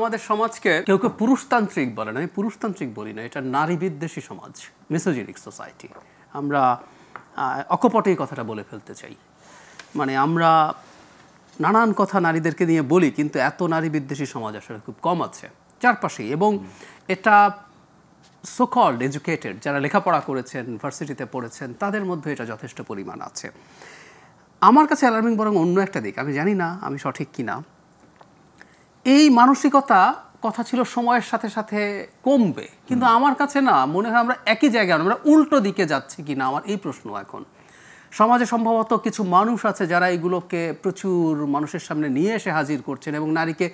আমাদের সমাজকে কেউ কেউ পুরুষতান্ত্রিক বলে না, আমি পুরুষতান্ত্রিক বলি না, এটা নারী বিদ্বেষী সমাজ, মিসোজিনিক সোসাইটি। আমরা অকপটে এই কথাটা বলে ফেলতে চাই। মানে আমরা নানান কথা নারীদেরকে নিয়ে বলি, কিন্তু এত নারী বিদ্বেষী সমাজ আসলে খুব কম আছে চারপাশেই। এবং এটা সো কল্ড এডুকেটেড, যারা লেখাপড়া করেছেন, ইউনিভার্সিটিতে পড়েছেন, তাদের মধ্যে এটা যথেষ্ট পরিমাণ আছে। আমার কাছে অ্যালার্মিং বরং অন্য একটা দিক, আমি জানি না আমি সঠিক কিনা, এই মানসিকতা কথা ছিল সময়ের সাথে সাথে কমবে, কিন্তু আমার কাছে না মনে হয় আমরা একই জায়গায়, আমরা উল্টো দিকে যাচ্ছি কিনা, আমার এই প্রশ্ন এখন। সমাজে সম্ভবত কিছু মানুষ আছে যারা এগুলোকে প্রচুর মানুষের সামনে নিয়ে এসে হাজির করছেন এবং নারীকে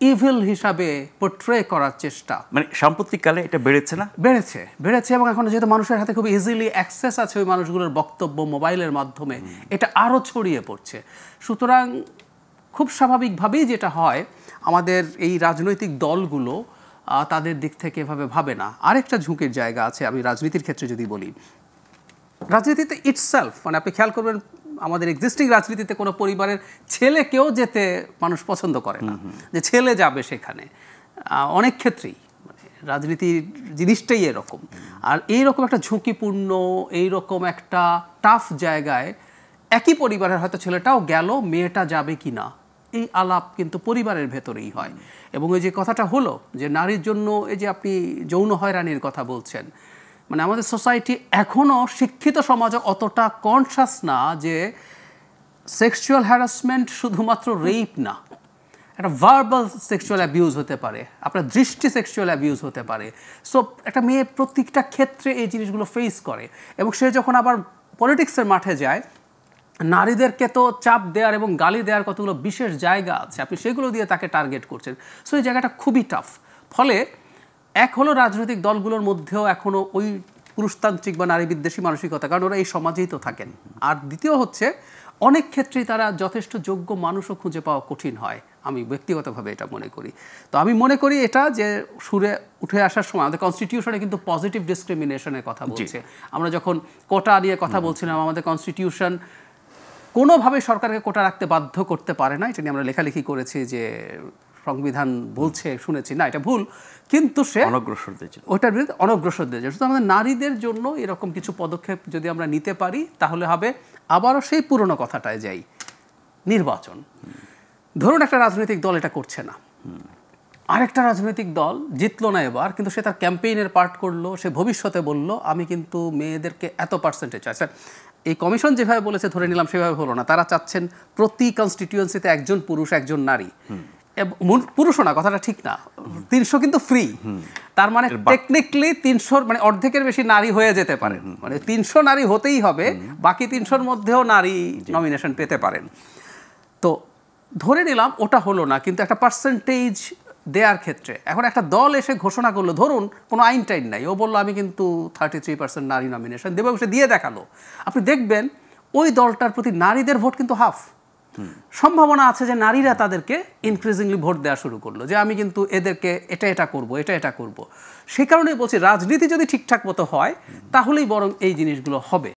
ইভিল হিসাবে পোর্ট্রে করার চেষ্টা। মানে সাম্প্রতিককালে এটা বেড়েছে না? বেড়েছে এবং এখন যেহেতু মানুষের হাতে খুব ইজিলি অ্যাক্সেস আছে ওই মানুষগুলোর বক্তব্য মোবাইলের মাধ্যমে, এটা আরও ছড়িয়ে পড়ছে। সুতরাং খুব স্বাভাবিকভাবেই যেটা হয়, আমাদের এই রাজনৈতিক দলগুলো তাদের দিক থেকে এভাবে ভাবে না। আরেকটা ঝুঁকির জায়গা আছে, আমি রাজনীতির ক্ষেত্রে যদি বলি, রাজনীতিতে ইটসেলফ, মানে আপনি খেয়াল করবেন আমাদের এক্সিস্টিং রাজনীতিতে কোনো পরিবারের ছেলেকেও যেতে মানুষ পছন্দ করে না, যে ছেলে যাবে সেখানে। অনেক ক্ষেত্রেই মানে রাজনীতির জিনিসটাই এরকম। আর এইরকম একটা ঝুঁকিপূর্ণ, এইরকম একটা টাফ জায়গায় একই পরিবারের হয়তো ছেলেটাও গেল, মেয়েটা যাবে কি না, এই আলাপ কিন্তু পরিবারের ভেতরেই হয়। এবং ওই যে কথাটা হলো যে নারীর জন্য এই যে আপনি যৌন হয়রানির কথা বলছেন, মানে আমাদের সোসাইটি এখনও শিক্ষিত সমাজে অতটা কনসাস না যে সেক্সুয়াল হ্যারাসমেন্ট শুধুমাত্র রেপ না, একটা ভার্বাল সেক্সুয়াল অ্যাবিউজ হতে পারে, আপনার দৃষ্টি সেক্সুয়াল অ্যাবিউজ হতে পারে। সো একটা মেয়ে প্রত্যেকটা ক্ষেত্রে এই জিনিসগুলো ফেস করে, এবং সে যখন আবার পলিটিক্সের মাঠে যায়, নারীদেরকে তো চাপ দেওয়ার এবং গালি দেওয়ার কতগুলো বিশেষ জায়গা আছে, আপনি সেগুলো দিয়ে তাকে টার্গেট করছেন। সো এই জায়গাটা খুবই টাফ। ফলে এক হলো রাজনৈতিক দলগুলোর মধ্যেও এখনও ওই পুরুষতান্ত্রিক বা নারী বিদ্বেষী মানসিকতা, কারণ ওরা এই সমাজেই তো থাকেন। আর দ্বিতীয় হচ্ছে অনেক ক্ষেত্রেই তারা যথেষ্ট যোগ্য মানুষও খুঁজে পাওয়া কঠিন হয়, আমি ব্যক্তিগতভাবে এটা মনে করি। তো আমি মনে করি এটা যে সুরে উঠে আসার সময় আমাদের কনস্টিটিউশনে কিন্তু পজিটিভ ডিসক্রিমিনেশনের কথা বলছে। আমরা যখন কোটা নিয়ে কথা বলছিলাম, আমাদের কনস্টিটিউশন কোনোভাবে সরকারকে কোটা রাখতে বাধ্য করতে পারে না, এটা নিয়ে আমরা লেখালেখি করেছি যে সংবিধান বলছে, শুনেছি না, এটা ভুল, কিন্তু সে ওটার বিরুদ্ধে অনগ্রসরদের জন্য। শুধু আমাদের নারীদের জন্য এরকম কিছু পদক্ষেপ যদি আমরা নিতে পারি, তাহলে হবে আবারও সেই পুরনো কথাটায় যাই, নির্বাচন। ধরুন একটা রাজনৈতিক দল এটা করছে না, আরেকটা রাজনৈতিক দল জিতলো না এবার, কিন্তু সে তার ক্যাম্পেইনের পার্ট করলো, সে ভবিষ্যতে বলল আমি কিন্তু মেয়েদেরকে এত পার্সেন্টেজ চাই। এই কমিশন যেভাবে বলেছে ধরে নিলাম সেভাবে হলো না, তারা চাচ্ছেন প্রতি কনস্টিটিউয়েন্সিতে একজন পুরুষ একজন নারী। পুরুষও না, কথাটা ঠিক না, 300 কিন্তু ফ্রি, তার মানে টেকনিক্যালি 300 মানে অর্ধেকের বেশি নারী হয়ে যেতে পারেন, মানে 300 নারী হতেই হবে, বাকি 300-র মধ্যেও নারী নমিনেশন পেতে পারেন। তো ধরে নিলাম ওটা হলো না, কিন্তু একটা পার্সেন্টেজ দেওয়ার ক্ষেত্রে এখন একটা দল এসে ঘোষণা করলো, ধরুন কোনো আইন টাইন নাই, ও বললো আমি কিন্তু 33% নারী নমিনেশন দেবো, সে দিয়ে দেখালো, আপনি দেখবেন ওই দলটার প্রতি নারীদের ভোট কিন্তু হাফ। সম্ভাবনা আছে যে নারীরা তাদেরকে ইনক্রিজিংলি ভোট দেওয়া শুরু করলো, যে আমি কিন্তু এদেরকে এটা করবো, এটা করবো। সেই কারণেই বলছি রাজনীতি যদি ঠিকঠাক মতো হয় তাহলেই বরং এই জিনিসগুলো হবে।